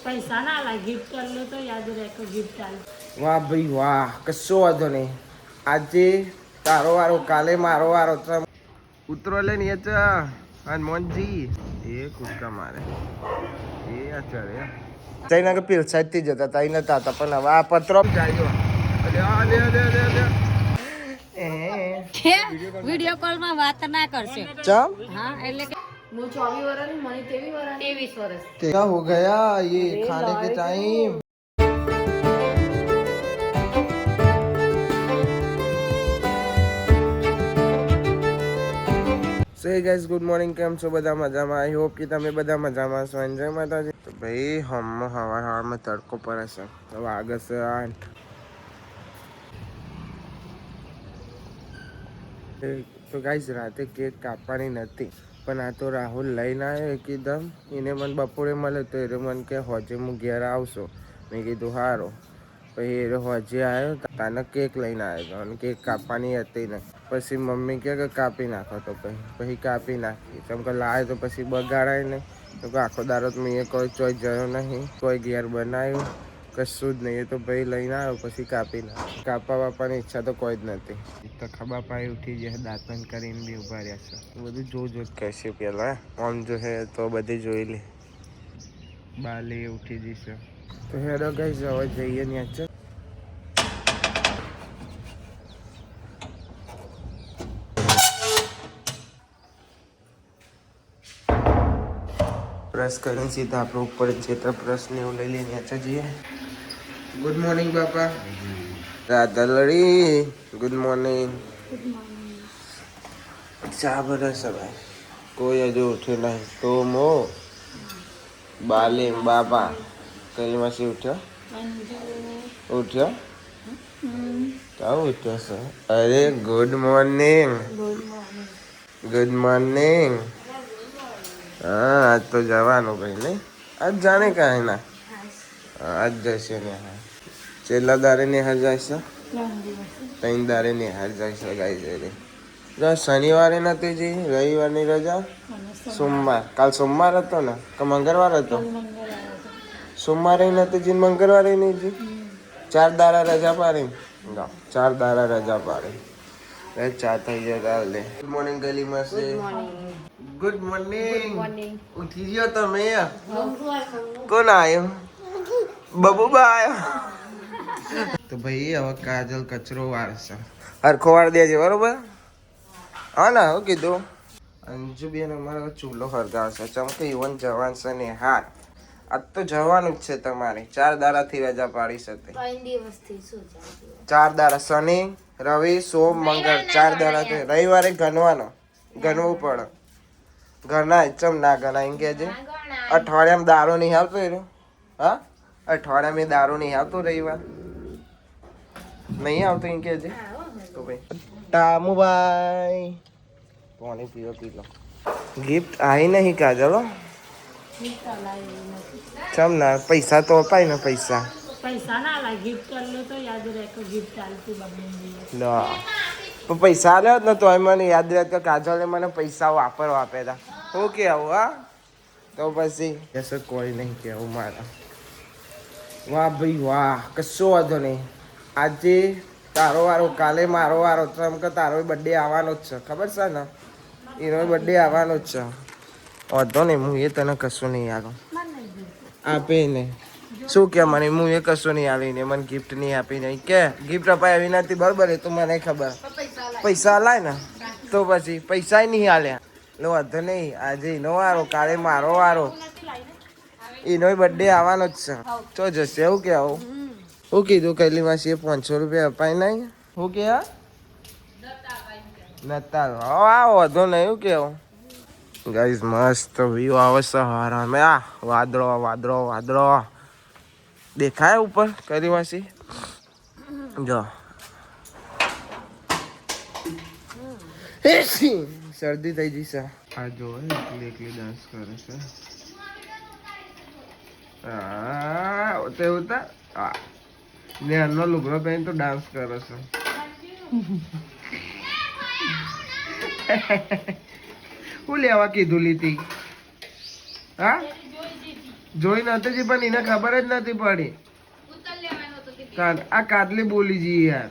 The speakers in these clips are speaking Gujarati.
पैसा ना ला गिफ्ट कर लो तो याद रखो गिफ्ट डाल। વાહ ભાઈ વાહ, કશો વાંધો નહીં. આજે તારો વારો, કાલે મારો વારો. ઉતરો લઈને એ છે હનુમાનજી એ કૂદકા મારે એ આ ચડે તઈના કે પેલ સાઈડ થી જતા તઈ નતા હતા પણ હવે આ પત્રો જાય વિડિયો કોલ માં વાત ના કરશે. ચમ હા એટલે કે હું 24 વર્ષની મને 23 વર્ષ क्या हो गया ये खाने के time. So guys good morning, કેમ છો બધા મજામાં? આઈ હોપ કે તમે બધા મજામાં છો. એન્જોય માતાજી. તો ભાઈ હવામાં તડકો પડે છે. તો વાગે છે 8. તો ગાઈસ રાતે કેક કાપવાની નથી પણ આ તો રાહુલ લઈને આવ્યો એકદમ. એને મને બપોરે મળે તો એ મને કે હોજે હું ઘેર આવશો. મેં કીધું સારું. પછી એ હોજે આવ્યો તાને કેક લઈને આવ્યો અને કેક કાપવાની હતી ને પછી મમ્મી કહે કે કાપી નાખો. તો પછી કાપી નાખી. કેમ કે લાવે તો પછી બગાડાય નહીં. તો આખો દારો મેં કોઈ ચોઈ ગયો નહીં, કોઈ ઘેર બનાવ્યું કશું જ નહીં. એ તો ભાઈ લઈને આવ્યો પછી કાપી નાખ્યો. કાપવા બાપાની ઈચ્છા તો કોઈ જ નથી. તો ખબર પાઈ ઉઠી જાય, દાંતન કરીને બી ઉભા રહ્યા છે. બધું જો જ કહેશે પેલા આમ જો હે તો બધી જોઈ લે. બાલે ઉઠી જશે. તો હેડો ગઈ હવે જઈએ ત્યાં છે. બ્રશ કરીને સીધા આપણે ઉપર ક્ષેત્ર બ્રશ ને એવું લઈ લઈને ત્યાં જઈએ. ગુડ મોર્નિંગ બાપા. રાધા લડી ગુડ મોર્નિંગ. ચા બરસ ભાઈ કોઈ હજુ ઉઠ્યું નહીં. તો મો બાલે બાપા કઈ માસી ઉઠ્યો ક્યાં ઉઠ્યો છે? અરે ગુડ મોર્નિંગ. Good morning. હા આજ તો જવાનું ભાઈ નહીં. આજ જાણે કાંઈ ના આજ જશે ને. હા છેલ્લા દારે નિહાર જાય છે. 3 દારે નિહાર જાય છે. ગાઈ જઈ શનિવારે નથી જી, રવિવારની રજા, સોમવાર. કાલ સોમવાર હતો ને કે મંગળવાર હતો? સોમવારે નથી જી, મંગળવારે નહીં જી. 4 દાડા રજા પાડી. 4 દાડા રજા પાડી. ચા થઈ જાય કાલે. ગુડ મોર્નિંગ ગલીમાં છે. Good morning. ઉઠી ગયો તમે? કોણ આવ્યો? બબુબા આવ્યો. તો ભાઈ હવે કાજલ કચરો વાળશે. હરખો વાર દેજે બરોબર. હા ના હું કીધું. અંજુબેન અમારો ચૂલો હરગાવશે. ચમકે ઇવન જવાન છે ને હાર. આજ તો જવાનું જ છે તમારે. 4 દાડાથી રજા પાડી શકે. 4 દાડા શનિ રવિ સોમ મંગળ 4 દાડા. રવિવારે ગણવું પડે. ઘરના ચમ ના ગણાય એમ કે છે. અઠવાડિયામાં દારૂ નહીં આવતો એનો. હા અઠવાડિયામાં દારૂ નહીં આવતો રવિવાર નહીં આવતો એમ કે છે. તો ભાઈ ટામુભાઈ પાણી પીવો પી લો. ગિફ્ટ આવી નહીં કાજલો. ચમ ના પૈસા તો અપાય ને. પૈસા ના લા गिफ्ट कर लो तो याद रखो गिफ्ट डालती बबली ના પણ પૈસા આલ્યો જ ને તો મને યાદ રહે કે કાજલે મને પૈસા વાપરવા આપ્યા હતા. શું કે આવું? હા તો પછી એસે કોઈ નહીં કેવું મારા. વાહ ભાઈ વાહ, કશો વાંધો નહીં. આજે તારો વારો, કાલે મારો વારો. કેમ કે તારો બર્થડે આવવાનો જ છે, ખબર છે ને? એનો બર્થડે આવવાનો જ છે. વાંધો નહીં, હું એ તને કશું નહીં આલું. આપે ને શું કે મને હું એ કશું નહીં આવીને મને ગિફ્ટ નહીં આપીને કે ગિફ્ટ અપાય એવી નથી બરોબર. એ તો મને ખબર. પૈસા લાય ને તો પછી પૈસા નહીં હાલ્યા એટલે વાંધો નહીં. આજે એનો વારો, કાલે મારો વારો. એનો બર્થડે આવવાનો જ છે. ચો જશે એવું કે આવું. શું કીધું કૈલી માસી? 500 રૂપિયા અપાય નહીં. શું કે નતા હા વાંધો નહીં. એવું કેવું ગાઈઝ મસ્ત વ્યૂ આવે છે હવામાં. આ વાદળો વાદળો વાદળો દેખાય ઉપર કૈલી માસી જો. શરદી થઈ જશે. આ જો એકલી ડાન્સ કરે છે. હા તેવું તા ને એનો લુગડો પહેરીને તો ડાન્સ કરે છે. હું લેવા કીધું લીધી? હા જોઈ નથી જી પણ એને ખબર જ નથી પડી. આ કાટલી બોલી જી યાર.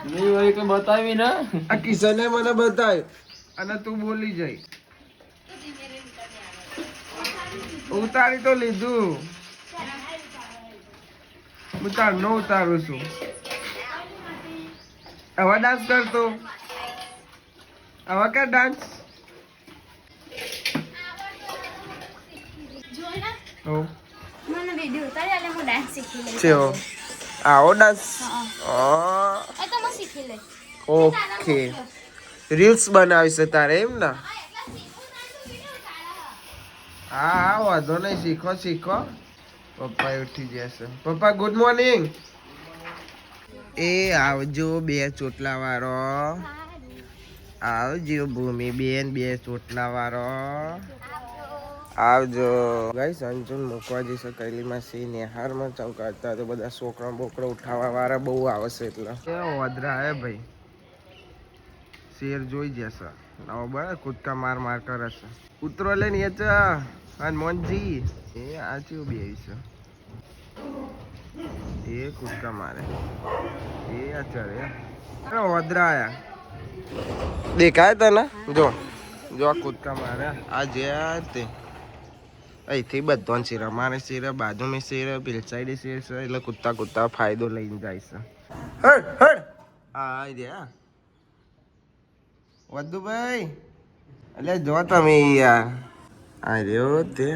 નહીં હોય કે બતાવી ને. આ કિશને મને બતાવ્યું અને તું બોલી જઈ. ઉતારી તો લીધું. નો ઉતારું છું. હવે ડાન્સ કરતો. હવે કર ડાન્સ. મને વિડિયો ઉતારી આલે હું ડાન્સ શીખી લઈશ. ચેવો આવો ડાન્સ. એ તો હું શીખી લઈશ. ઓકે રીલ્સ બનાવી છે તારે એમ ને? હા હા વાંધો નહીં, શીખો શીખો. પપ્પા ઉઠી જશે. પપ્પા ગુડ મોર્નિંગ. એ આવજો બે ચોટલા વાળો. આવજો ભૂમિ બેન બે ચોટલા વાળો. આવજો ગાઈસ. અંજુન મૂકવા જઈશે કૈલીમાં સી નેહારમાં ચૌકાતા તો બધા છોકરા બોકરા ઉઠાવવા વાળા બહુ આવશે એટલે વધરા હે ભાઈ. શેર જોઈ જશે નવો બરાબર કૂદકા માર માર કરે છે. ઉતરો લે ને હનુમાનજી એ આ ચેવું બે છે એ કૂદકા મારે એ ચડે વધરા આયા દેખાય તને? જો જો આ કૂદકા મારે આ જે તે અહીંથી બધો શેર અમારે શેર બાજુમાં શેર પેલી સાઈડે શેર છે એટલે કૂદતા કૂદતા ફાયદો લઈને જાય છે. હડ હડ આ રહ્યા વધુભાઈ એટલે જો તમે યાર આ રહ્યો તે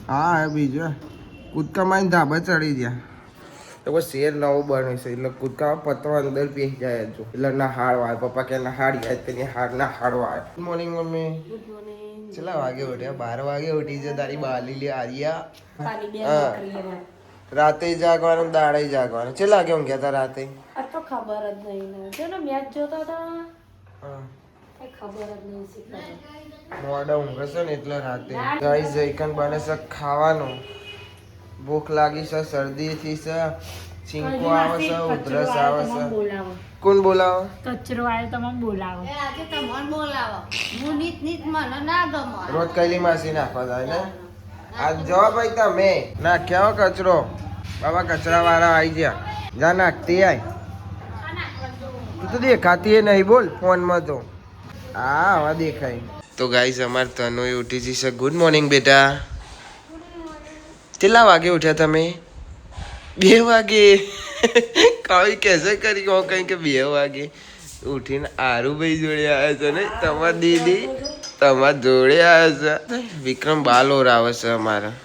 હા બીજો કૂદકા માં ધાબા ચડી ગયા તો કોઈ શેર નવો બને છે એટલે કૂદકામાં પત્રો અંદર પેસી જાય હજુ એટલે ના હાડવા આવે. પપ્પા કે ના હાડી જાય તેની હાડ ના હાડવા આવે. Good morning mummy. કેટલા વાગે ઉઠ્યા? 12 વાગે ઉઠી છે તારી બાલી લે આર્યા. રાતે જાગવાનું દાડે જાગવાનું. કેટલા વાગે ઊંઘ્યા તા રાતે? આ તો ખબર જ નહીં ને જેનો મેચ જોતા હતા કઈ ખબર જ નહીં શીખતા. મોડા ઊંઘે છે ને એટલે રાતે ગાઈસ જઈકન બને છે ખાવાનું. ભૂખ લાગી છે, શરદી થી છે, છીંકો આવે છે, ઉધરસ આવે છે. કોણ બોલાવો? કચરો આવ્યો તમને બોલાવો. આજે તમને બોલાવો. હું નીત નીત મને ના ગમો. રોજ કૈલી માસી નાખવા જાય ને. આ જો ભાઈ તમે નાખ્યા હો કચરો. બાબા કચરા વાળા આવી ગયા. જા નાખતી આય. તું તો દેખાતી એ નહીં બોલ ફોનમાં તો. હા હવે દેખાય. તો ગાઈસ અમાર તનુ ઉઠી જશે. ગુડ મોર્નિંગ બેટા. કેટલા વાગે ઉઠ્યા તમે? 2 વાગે. કઈ કેસે કરી કહો કઈ કે 2 વાગે ઉઠીને આરુભાઈ જોડે આવ્યા છે ને તમાર દીદી તમાર જોડે આવ્યા છે. વિક્રમ બાલોર આવે છે અમારા.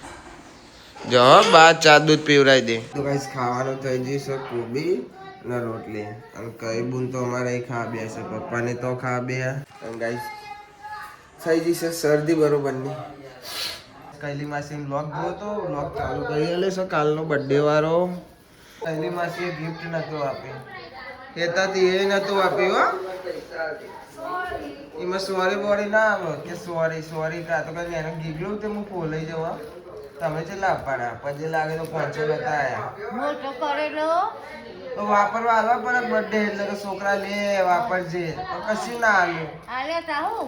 જો બા ચા દૂધ પીવરાઈ દે. તો ગાઈસ ખાવાનું થઈ જશે કોબી ને રોટલી અને કઈ બુન તો અમારે ખા બે છે. પપ્પાને તો ખા બે અને ગાઈસ થઈ જશે શરદી બરોબરની. કૈલી માસી વ્લોગ જોયો તો વ્લોગ ચાલુ કરી આલે છે કાલનો બર્થડે વાળો. કૈલી માસીએ ગિફ્ટ નતો આપી. કહેતાથી એ નતો આપ્યું હો. એમાં સોરી બોરી ના આવે કે સોરી સોરી કા તો કઈ એને ગીગલું તે હું ફોલાઈ જવા. તમે કેટલા આપવાના? પછી લાગે તો 500 બતાયા. મોટો કરેલો તો વાપરવા હાલવા પડે બર્થડે એટલે કે છોકરા લે વાપરજે તો કશું ના આલ્યું. આલે તા હું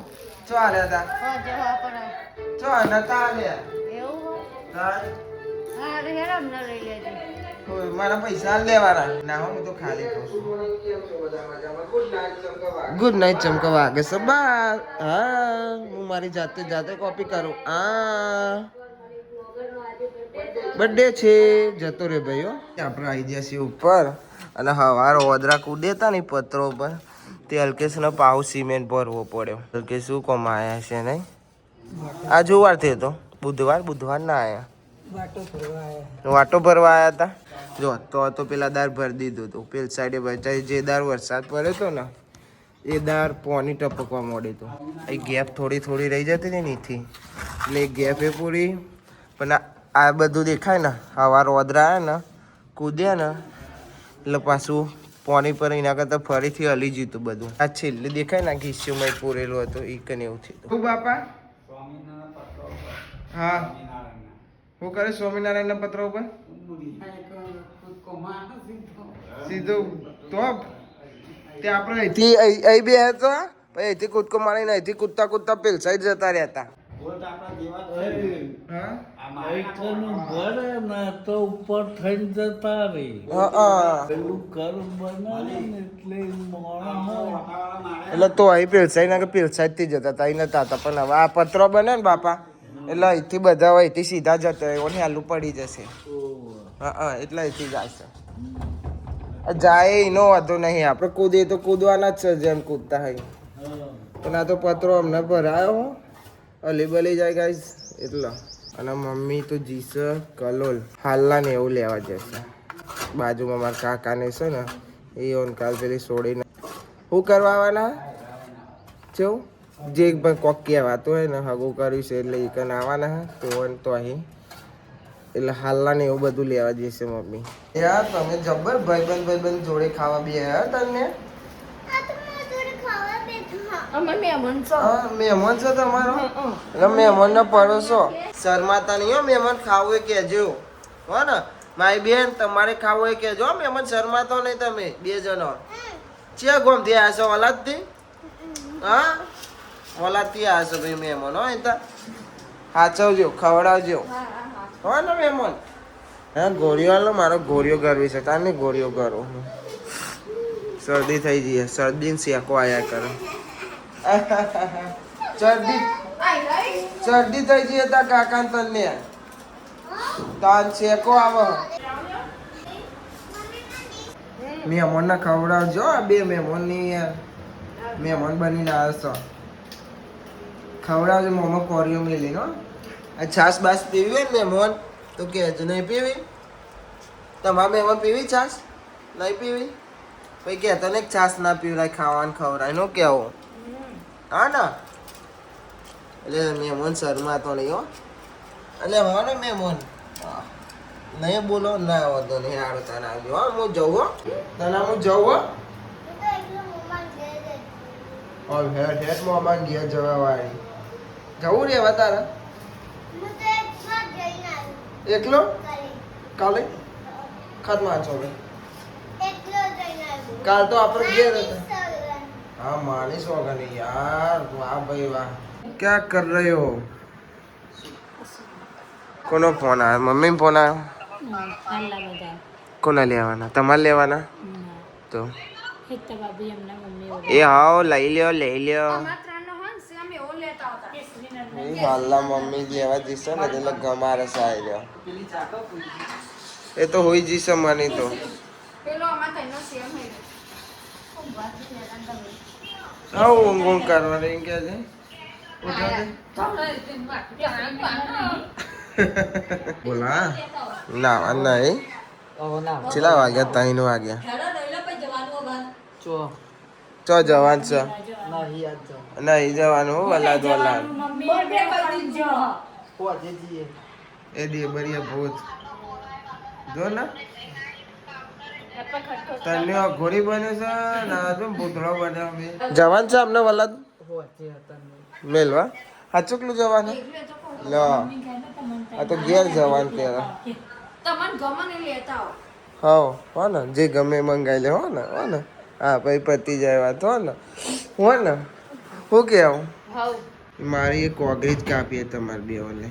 ચો આલ્યા તા? હોજે વાપર ચો નતા આલ્યા. એવું તાર હા રે હેરામ ન લઈ લેજે. કોઈ મારા પૈસા લેવાના ના હું તો ખાલી કહું છું. ગુડ નાઇટ ચમકા વાગે છે બા. હા હું મારી જાતે કોપી કરું. બર્થડે છે જતો રે ભાઈઓ. આપણે આવી ગયા છીએ ઉપર અને હવાર ઓદરા કૂદેતા ને પત્રો પર તે અલ્કેશનો પાવ સિમેન્ટ ભરવો પડ્યો. અલ્કેશ શું કોમ આવ્યા છે નહીં? આ જોવાર થયો તો બુધવાર ના આવ્યા. વાટો ભરવા આવ્યા હતા. જો તો પેલા દાર ભરી દીધું હતું. પેલી સાઈડે બચાવી જે દાર વરસાદ પડ્યો હતો ને એ દાર પાણી ટપકવા માંડ્યું હતું. એ ગેપ થોડી રહી જતી ને નીથી એટલે એ ગેપ એ પૂરી. પણ આ બધું દેખાય ને હવાર ઓદરા આવ્યા ને કૂદ્યા ને એટલે પાછું પાણી પર એના કરતાં ફરીથી હલી જીતું બધું. આ છેલ્લે દેખાય ને ઘીસ્યુમાં પૂરેલું હતું એ કને એવું થયું. બાપા હા શું કરે સ્વામિનારાયણના પત્ર ઉપર સીધું તો તે આપણે અહીંથી અહીં બે હતો પછી અહીંથી કૂદકો મારીને અહીંથી કૂદતા કૂદતા પેલ સાઈડ જતા રહેતા એકનું ભરે ને તો ઉપર થઈને જતા રહી પેલું ઘર બનાવે ને એટલે મોણા એટલે તો અહીં પેલસાઈ ના કે પેલસાઈ થી જતા હતા અહીં નતા હતા પણ હવે આ પત્રો બને ને બાપા એટલે અહીંથી બધા હોય અહીંથી સીધા જતા હોય એની હાલું પડી જશે એટલે અહીંથી જશે જાય એનો વાંધો નહીં આપણે કૂદીએ તો કૂદવાના જ છે જેમ કૂદતા હોય પણ આ તો પત્રો અમને ભરાયો અલી બલી જાય ગાઈસ એટલો અને મમ્મી તો જીસે કલોલ હાલના ને એવું લેવા જશે બાજુમાં મારા કાકાને છે ને એ ઓનકાલ પેલી છોડીને શું કરવા આવવાના કેવું જે કોક કહેવાતું હોય ને હગું કર્યું છે એટલે એ કન આવવાના હા તો અહીં એટલે હાલના ને એવું બધું લેવા જશે મમ્મી યાર તમે જબર ભાઈબંધ જોડે ખાવા બે યાર તને મહેમાન છો તમારો એટલે મહેમાન ને પડોશો શરમાતા નહીં હો મહેમાન ખાવું એ કહેજો હો ને મારી બેન તમારે ખાવું એ કહેજો મહેમાન શરમાતો નહીં તમે બે જણો છે ગોમથી આવ્યા છો ઓલાદથી હા ઓલાદથી આવ્યા છો ભાઈ મહેમાન હો તો હાચવજો ખવડાવજો હો ને મહેમાન હા ગોળીઓ મારો ગોળીઓ કરવી છે તાર નહીં ગોળીઓ કરો શરદી થઈ જઈએ શરદીને શેકો આયા કરે ચરદી થઈ જઈએ તા કાકા તને તાન શેકો આવે મહેમાન ને ખવડાવજો આ બે મહેમાન ની મહેમાન બનીને આવ્યો છો ખવડાવજો મોમાં કોરીઓ મેલી નો આ છાસ બાસ પીવી હોય ને મહેમાન તો કહેજો નહીં પીવી તમારા મહેમાન પીવી છાસ નહીં પીવી પછી કહેતો ને છાસ ના પીવડાય ખાવાનું ખવડાય નો કેવું હા ના એટલે મહેમાન શર્માતો નહીં હો એટલે હો ને મહેમાન નહીં બોલો ના વાંધો નહીં હારો તને આવજો હો હું જઉં હો તને હું જઉં હો હેઠ મોમાં ઘેર જવા વાળી જવું રે તારે એકલો કાલે ખતમાં છો કાલ તો આપણે ઘેર હતા हाँ मानिस होगा नहीं यार वाह भाई वाह क्या कर रहे हो કોનો ફોન આવ્યો મમ્મી ફોન આવ્યો કોના લેવાના તમારે લેવાના તો એ હાઓ લઈ લ્યો હાલના મમ્મી લેવા જઈશે ને એટલે ગમારે સાઈ રહ્યો એ તો હોઈ જઈશે મને તો ઊંઘ કરવા રહી કે છે બોલા ના નહીં છેલ્લા વાગ્યા 3 વાગ્યા ચો જવાન છે નહીં જવાનું વલાદ એ દે બરિયા ભૂત જો ને તને ઘોડી બને છે ના તો ભૂતળો બન્યો મે જવાન છે અમને વલાદ મેલવા હાચુકલું જવાન લો આ તો ઘેર જવાન કેરા તમન ગમને લેતા આવો હો ને જે ગમે મંગાઈ લે હો ને હા પછી પતી જાય વાત હો ને હું કેવું મારી એક કોગરી જ કાપીએ તમારે બે ઓલે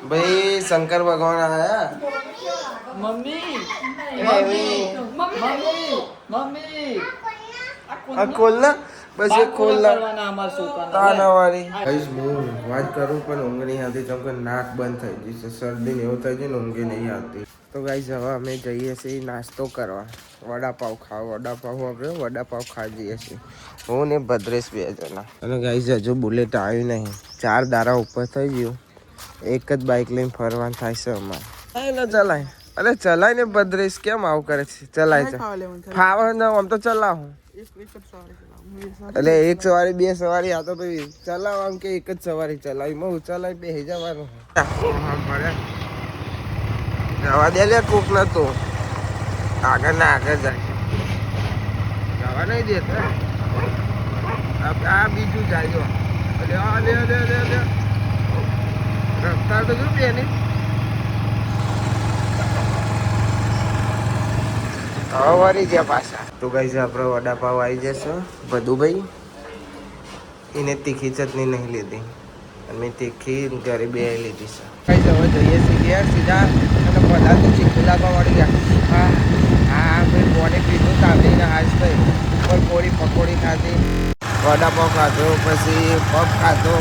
ભાઈ શંકર ભગવાન આયા મમ્મી આ ખોલ ના બસ એ ખોલ ના તાનાવાળી હું વાત કરું પણ ઊંઘ નહીં આવતી જેમ કે નાક બંધ થઈ ગઈ છે શરદી ને એવું થઈ ગયું ને ઊંઘ નહીં આવતી તો ગાઈસ હવે અમે જઈએ છીએ નાસ્તો કરવા વડાપાવ ખાવા આપણે વડાપાવ ખાઈ જઈએ છીએ હું ને ભદ્રેશ 2 જણા અને ગાઈસ હજુ બુલેટ આવ્યું નહીં 4 દારા ઉપર થઈ ગયું એક જ બાઇક લઈને ફરવાનું થાય છે અમારે ના ચલાય અરે ચલાય ને ભદ્રેશ કેમ આવું કરે છે ચલાય છે ફાવે ને આમ તો ચલાવું એટલે એક સવારી 2 સવારી આ તો ભાઈ ચલાવ આમ કે એક જ સવારી ચલાવી હું ચલાવી બેસી જવાનું જવા દે લે કોક નતો આગળ ના આગળ જાય જવા નહીં દેતા આ બીજું જાય લે રસ્તા તો જો બેની હવે વળી ગયા પાછા. તો ગાઈસ આપણે વડાપાવ આવી જશે. ભદુભાઈ એને તીખી ચટણી નહીં લીધી અને મેં તીખી ઘરે બે લીધી છે. ગાઈસ હવે જઈએ છીએ સીધા અને બધા તો ચીકુ લાગવા મળી ગયા. હા હા ભાઈ બોડી પીધું કાઢીને હાજ થઈ ઉપર પૂરી પકોડી ખાધી, વડાપાવ ખાધો, પછી પપ ખાધો,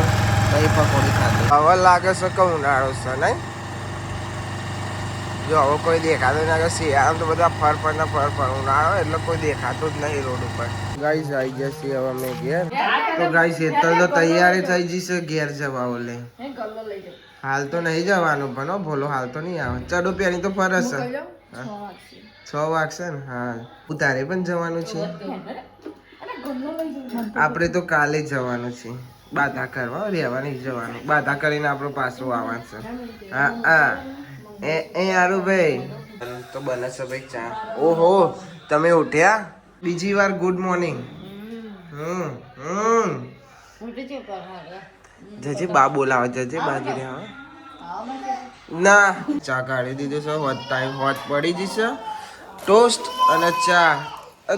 પછી પકોડી ખાધી. હવે લાગે છે કે ઉનાળો છે નહીં. જો હવે કોઈ દેખાતું ના કે શિયાળામાં તો બધા ફર ઉનાળો એટલે કોઈ દેખાતું જ નહીં રોડ ઉપર. ગાઈસ આવી જશે હવે અમે ઘેર. તો ગાઈસ એ તો તૈયારી થઈ જશે ઘેર જવા. ઓલે હાલ તો નહીં જવાનું પણ ભોલો હાલ તો નહીં આવે. ચડો પેરી તો ફરસ 6 વાગશે ને. હા ઉતારે પણ જવાનું છે. આપણે તો કાલે જવાનું છે બાધા કરવા. રહેવા નહીં જવાનું. બાધા કરીને આપણું પાછું આવવાનું છે. હા હા એ હારું ભાઈ. તો બને છે ભાઈ ચા. ઓહો તમે ઉઠ્યા બીજી વાર. Good morning. જજે બા બોલાવે. જજે બાજુ રે. ના ચા કાઢી દીધું છે. હોટ ટાઈમ હોટ પડી જશે. ટોસ્ટ અને ચા.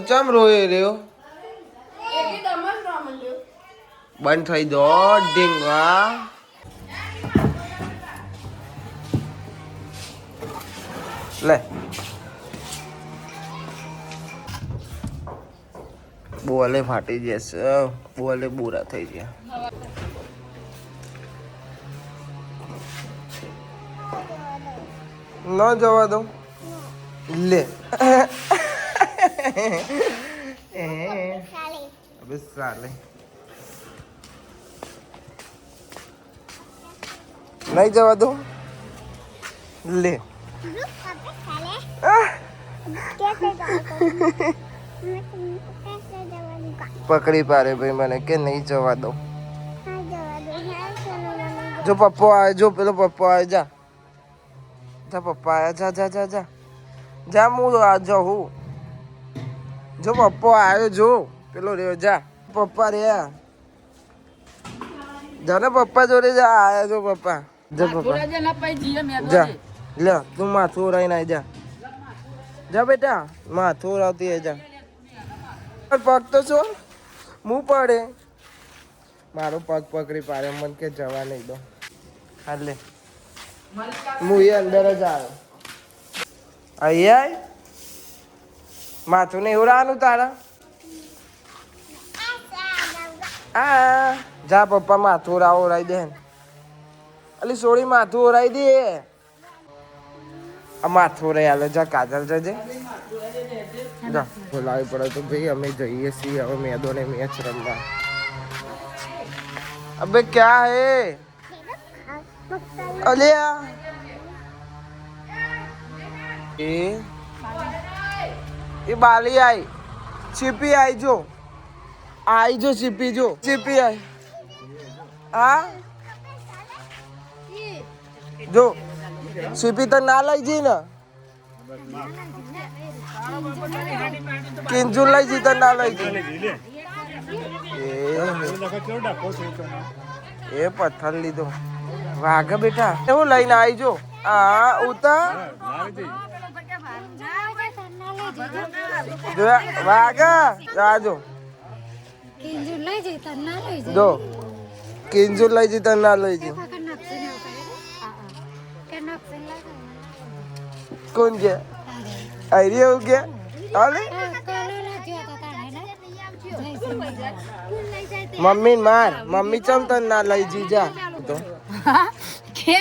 ચમ રોય રહ્યો. બંધ થઈ દો ઢીંગવા. લે બોલે ફાટી જશે. બોલે બુરા થઈ ગયા. ન જવા દઉં લે. હવે ચાલે નહીં જવા દઉં લે. પકડી પાડે ભાઈ મને કે નહીં જવા દઉં. જો પપ્પો આવે. જો પેલો પપ્પો આવે. જા જા પપ્પા આવ્યા. જા જા જા જા જા. હું આ જાઉં. જો પપ્પો આવ્યો. જો પેલો રહ્યો. જા પપ્પા રહ્યા. જા ને પપ્પા જોડે જા. આયા જો પપ્પા. જા પપ્પા જા. લે તું માથું ઓરાઈને આવી જા. જા બેટા માથું ઓરાવતી જા. પગ તો છો હું પડે. મારો પગ પકડી પાડે. મને કે જવા નહીં દો. હા લે હું એ અંદર જ આવ્યો. અહીંયા માથું નહીં ઓરાવાનું તારા. હા જા પપ્પા માથું ઓરાવી દે. અલી સોળી માથું ઓરાવી દે. આ માથું ઓરાઈ હાલે. જા કાજલ જજે. જા બોલાવી પડે તો ભાઈ અમે જઈએ છીએ હવે મેદોને મેચ રમવા. અબે ક્યાં હે અલિયા. એ બાલી આઈ. ચીપી આઈ. જો આઈ જો ચીપી. જો ચીપી આઈ. હા જો ચીપી તો ના લઈ જઈ ને. કિંજુ લઈ જઈ તો ના લઈ જઈ. એ પથ્થર લીધો. વાઘ બેટા એવું લઈને આવી. જો હા ઉતા વાઘ આજો. જો કિંજુ લઈ જઈ તો ના લઈ જઈ. કોણ કે આઈ એવું કે હાલે. મમ્મી માર. મમ્મી ચમ તને ના લઈ જી. જા તો કે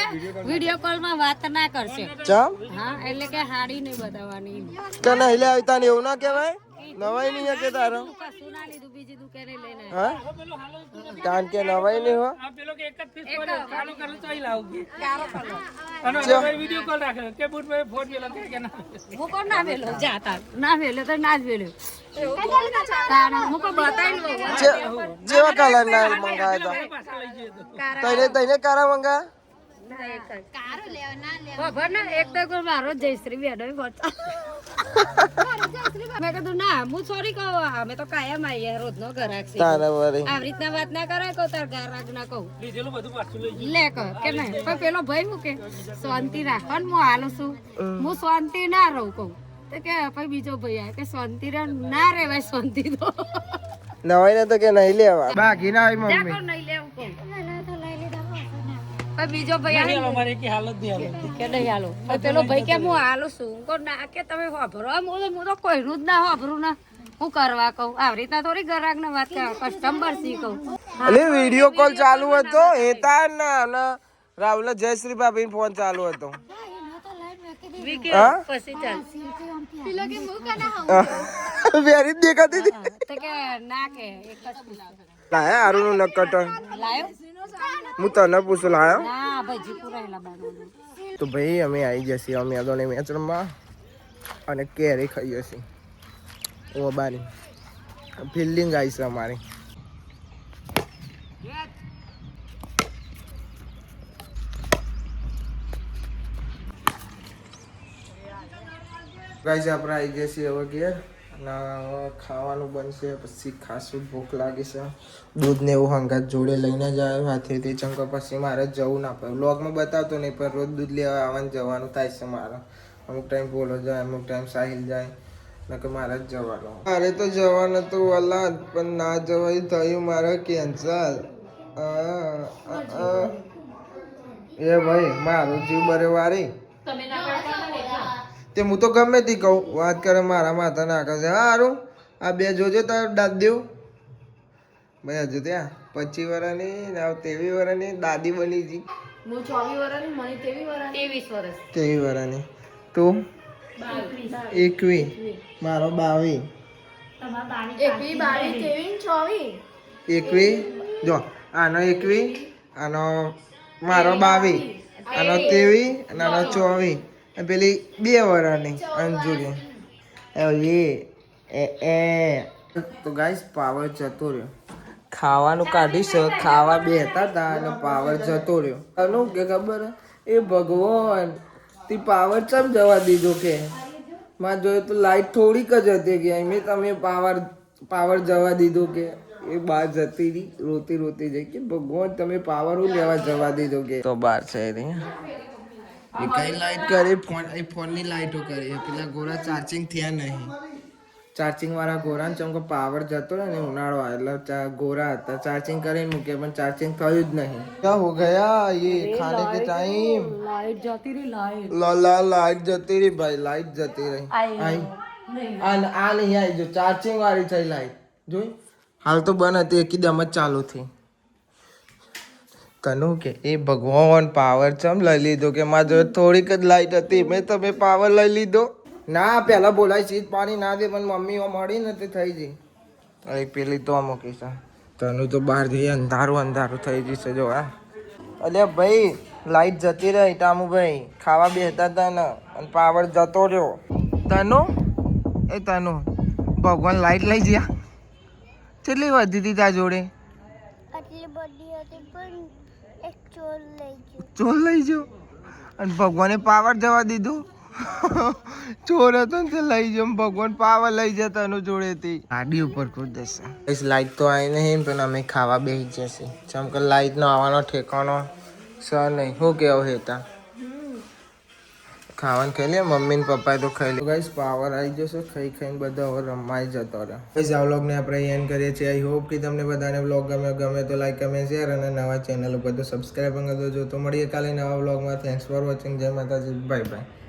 વિડિયો કોલ માં વાત ના કરશે. ચમ હા એટલે કે હાડી નહીં બતાવવાની. કે નહીં લે આવતા ને એવું ના કહેવાય. નવાઈ નહીં કે તારો. કશું ના લીધું બીજી દુકાને લઈને. હા તાન કે નવાઈ નહીં હો. પેલો કે એક જ પીસ ચાલુ કરું તો અહીં લાવું કે અને વિડિયો કોલ રાખે કે બુટ મે ફોન પેલો કે ના હું કોણ ના વેલો જાતા ના વેલો તો ના જ વેલો. તારા હું કો બતાઈ લો. જેવા કલર ના મંગાવ્યા તો તઈને કારા મંગા. કારો લેવા ના લેવા ખબર ને. એક તો કોઈ મારો જયશ્રી બેડો ગોતા. મેં કીધું ના હું સોરી કહું. અમે તો કાયમ આવીએ રોજનો ગ્રાહક છે. તારા વરી આવી રીતના વાત ના કરાય. કહું તાર ગ્રાહક ના કહું લીધેલું બધું પાછું લઈ લે કહો કે નહીં. પણ પેલો ભાઈ હું કે શાંતિ રાખો ને હું હાલું છું. હું શાંતિ ના રહું કહું. તો કે પછી બીજો ભાઈ આવે કે શાંતિ રે ના રે ભાઈ શાંતિ તો નવાઈ ને તો કે નહીં લેવા બાકી ના આવી મમ્મી નહીં લેવું કહું પછી બીજો ભાઈ આવે અમારે કે હાલત નહીં હાલત કે નહીં હાલો પછી પેલો ભાઈ કે હું હાલું છું કહું ના કે તમે વાપરો હું તો કોઈનું જ ના વાપરું ના હું કરવા કહું આવી રીતના થોડી ગ્રાહક ને વાત કર કસ્ટમર સી કહું અલે વિડિયો કોલ ચાલુ હતો હેતા ના રાહુલ જયશ્રી ભાભી ફોન ચાલુ હતો હા પછી ચાલ પેલો કે હું કના વેરી દેખાતી હતી તો કે ના કે એક જ લાયા આરું નું નકટ લાયો હું તને પૂછું લાયો ના ભાઈ જીપુ રહેલા બાનું તો ભાઈ અમે આવી જશે અમે અદોની મેચ રમવા અને કેરી ખાઈએ છીએ ઓબાની ફિલ્ડિંગ આવી છે અમારી ગાઈસ આપણે આવી ગયા છીએ હવે ઘેર અને ખાવાનું બનશે પછી ખાસું ભૂખ લાગી છે દૂધ ને એવું હંગાત જોડે લઈને જ આવ્યો હાથેથી ચંકો પછી મારે જવું ના પડે વ્લોગમાં બતાવતો નહીં પણ રોજ દૂધ લેવા આવવાનું જવાનું થાય છે મારે અમુક ટાઈમ બોલો જાય અમુક ટાઈમ સાહિલ જાય નકર મારે જ જવાનું મારે તો જવાનું તો વલાદ પણ ના જવાય થયું મારે કેન્સલ એ ભાઈ મારું જીવ બરે વારી તે હું તો ગમે તે કહું વાત કરે મારા માથા નાખે છે હારું આ બે જોજો તાર દાદ દેવું ભાઈ હજુ ત્યાં 25 વર્ષની ને 23 વર્ષની દાદી બની જી હું 24 વર્ષની મને 23 વર્ષની તું 21 મારો 22 21 જો આનો 21 આનો મારો 22 આનો 23 અને આનો 24 પેલી 2 વર્ષની અંજુરી એ તો ગાઈસ પાવર જતો રહ્યો ખાવાનું કાઢીશ ખાવા બેહતા હતા અને પાવર જતો રહ્યો આનું કે ખબર એ ભગવાન તે પાવર ચમ જવા દીધો કે માં જોયું તો લાઈટ થોડીક જ હતી કે એમ તમે પાવર જવા દીધો કે એ બહાર જતી રહી રોતી રોતી જઈ કે ભગવાન તમે પાવર લેવા જવા દીધો કે તો બહાર છે એ કઈ લાઈટ કરી ફોનની લાઈટો કરી પેલા ગોરા ચાર્જિંગ થયા નહીં ચાર્જિંગ વાળા ગોરા ને ચમકો પાવર જતો ને ઉનાળો એટલે ગોરા હતા ચાર્જિંગ કરીને મૂકે પણ ચાર્જિંગ થયું જ નહીં ક્યાં હો ગયા ये खाने के टाइम લાઈટ જતી રહી લાઈટ જતી રહી ભાઈ લાઈટ જતી રહી આ નહીં આવી જો ચાર્જિંગ વાળી થઈ લાઈટ જોઈ હાલ તો બંધ હતી એકદમ જ ચાલુ થઈ કનું કે એ ભગવાન પાવર ચમ લઈ લીધો કે મારા જોડે થોડીક જ લાઈટ હતી મેં તમે પાવર લઈ લીધો ના પેલા બોલાય ચીજ પાણી ના દે પણ મમ્મી મળી નથી થઈ જઈ અરે પેલી તો મૂકી છે તનું તો બહાર જઈએ અંધારું થઈ જશે જો હા અલ્યા ભાઈ લાઈટ જતી રહી ટામુભાઈ ખાવા બેસતા હતા ને અને પાવર જતો રહ્યો તનું ભગવાન લાઈટ લઈ ગયા કેટલી વધી હતી ત્યાં જોડે આટલી બધી હતી પણ એક ચોર લઈ ગયો અને ભગવાને પાવર જવા દીધું ચોર હતો ને તે લઈ ગયો ભગવાન પાવર લઈ જતા એનું જોડેથી ગાડી ઉપર કૂદ દેશે લાઈટ તો આવી નહીં પણ અમે ખાવા બેસી જશે જેમ કે લાઈટ નો આવવાનો ઠેકાણો સર નહીં શું કેવું હેતા ખાવાનું ખાઈ લે મમ્મી ને પપ્પાએ તો ખાઈ લે ગાઈસ પાવર આવી જશે ખાઈને બધા હવે રમાઈ જતો રહે ગાઈસ આ વ્લોગને આપણે એન્ડ કરીએ છીએ આઈ હોપ કે તમને બધાને વ્લોગ ગમે તો લાઈક કમેન્ટ શેર અને નવા ચેનલ ઉપર તો સબસ્ક્રાઈબ કરી દેજો તો મળીએ કાલે નવા વ્લોગમાં થેન્ક્સ ફોર વોચિંગ જય માતાજી બાય બાય